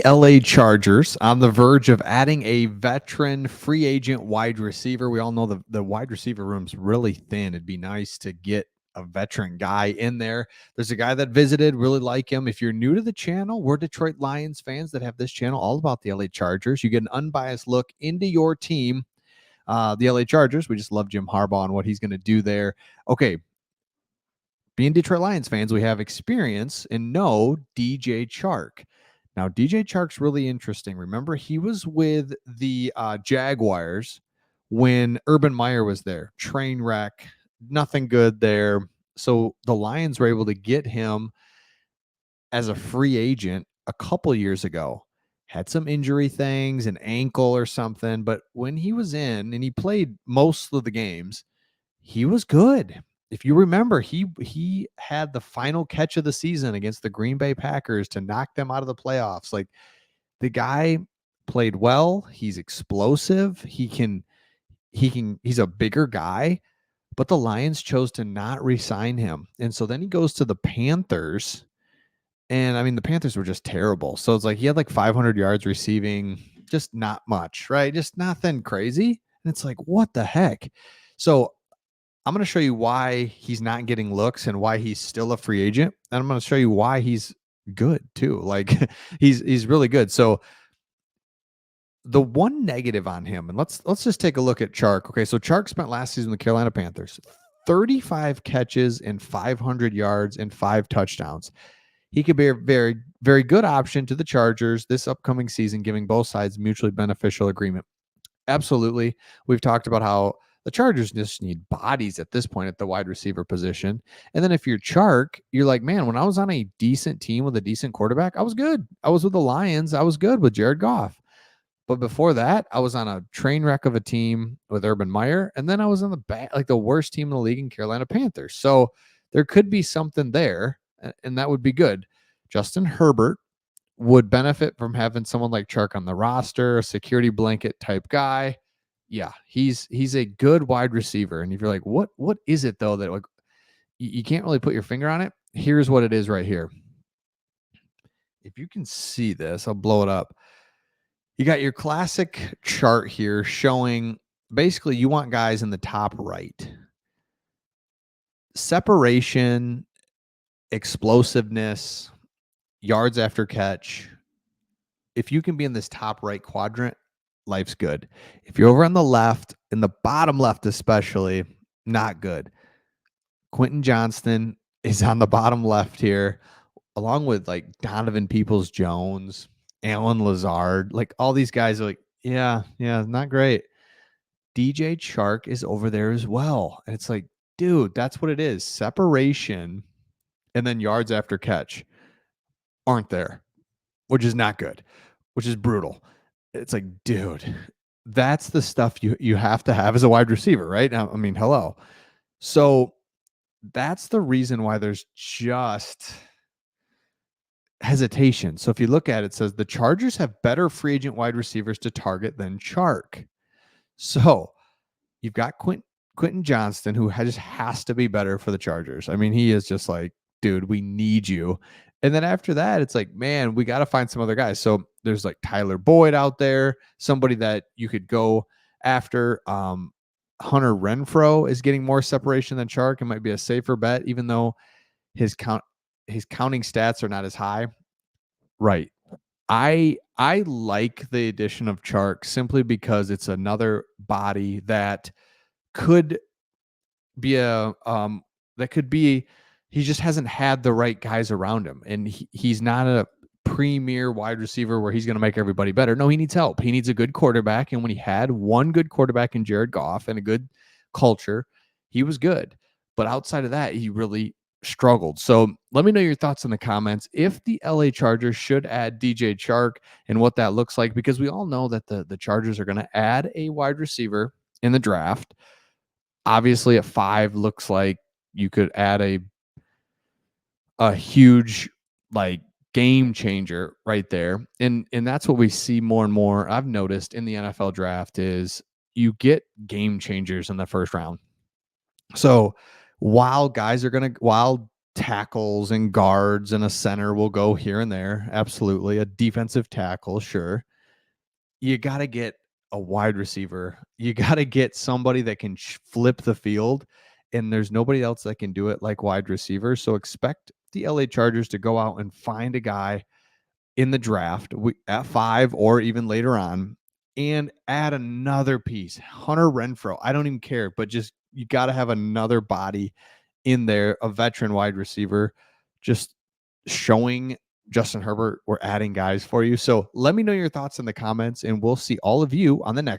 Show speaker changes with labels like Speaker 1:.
Speaker 1: the LA Chargers on the verge of adding a veteran free agent wide receiver. We all know the wide receiver room's really thin. It'd be nice to get a veteran guy in there. There's a guy that visited, really like him. If you're new to the channel, we're Detroit Lions fans that have this channel all about the LA Chargers. You get an unbiased look into your team, the LA Chargers. We just love Jim Harbaugh and what he's going to do there. Okay, being Detroit Lions fans, we have experience and know DJ Chark. Now, DJ Chark's really interesting. Remember, he was with the Jaguars when Urban Meyer was there. Train wreck, nothing good there. So the Lions were able to get him as a free agent a couple years ago. Had some injury things, an ankle or something, but when he was in and he played most of the games, he was good. If you remember, he had the final catch of the season against the Green Bay Packers to knock them out of the playoffs. Like, the guy played well. He's explosive. He's a bigger guy, but the Lions chose to not re-sign him. And so then he goes to the Panthers. And I mean, the Panthers were just terrible. So it's like he had like 500 yards receiving, just not much, right? Just nothing crazy. And it's like, what the heck? So I'm going to show you why he's not getting looks and why he's still a free agent. And I'm going to show you why he's good too. Like he's really good. So the one negative on him, and let's just take a look at Chark. Okay, so Chark spent last season with the Carolina Panthers, 35 catches and 500 yards and 5 touchdowns. He could be a very, very good option to the Chargers this upcoming season, giving both sides mutually beneficial agreement. Absolutely. We've talked about how the Chargers just need bodies at this point at the wide receiver position. And then if you're Chark, you're like, man, when I was on a decent team with a decent quarterback, I was good. I was with the Lions. I was good with Jared Goff. But before that, I was on a train wreck of a team with Urban Meyer. And then I was on the worst team in the league in Carolina Panthers. So there could be something there, and that would be good. Justin Herbert would benefit from having someone like Chark on the roster, a security blanket type guy. Yeah, he's a good wide receiver. And if you're like, what is it though that like you can't really put your finger on it? Here's what it is right here. If you can see this, I'll blow it up. You got your classic chart here showing basically you want guys in the top right. Separation, explosiveness, yards after catch. If you can be in this top right quadrant, life's good. If you're over on the left, in the bottom left especially, not good. Quentin Johnston is on the bottom left here, along with like Donovan Peoples-Jones, Alan Lazard. Like all these guys are like, yeah, not great. DJ Chark is over there as well. And it's like, dude, that's what it is. Separation and then yards after catch aren't there, which is not good, which is brutal. It's like, dude, that's the stuff you have to have as a wide receiver, right? Now, I mean, hello. So that's the reason why there's just hesitation. So if you look at it, it says the Chargers have better free agent wide receivers to target than Chark. So you've got Quentin Johnston, who just has to be better for the Chargers. I mean, he is just like, dude, we need you. And then after that, it's like, man, we got to find some other guys. So there's like Tyler Boyd out there, somebody that you could go after. Hunter Renfrow is getting more separation than Chark. It might be a safer bet, even though his counting stats are not as high. Right. I like the addition of Chark simply because it's another body that could be he just hasn't had the right guys around him, and he's not a premier wide receiver where he's going to make everybody better. No, he needs help. He needs a good quarterback, and when he had one good quarterback in Jared Goff and a good culture, he was good. But outside of that, he really struggled. So let me know your thoughts in the comments if the LA Chargers should add DJ Chark and what that looks like, because we all know that the Chargers are going to add a wide receiver in the draft. Obviously at 5 looks like you could add a huge like game changer right there. And that's what we see more and more. I've noticed in the NFL draft is you get game changers in the first round. So while tackles and guards and a center will go here and there. Absolutely. A defensive tackle, sure. You got to get a wide receiver. You got to get somebody that can flip the field. And there's nobody else that can do it like wide receiver. So expect the LA Chargers to go out and find a guy in the draft at 5 or even later on and add another piece. Hunter Renfrow. I don't even care, but just you got to have another body in there, a veteran wide receiver, just showing Justin Herbert we're adding guys for you. So let me know your thoughts in the comments, and we'll see all of you on the next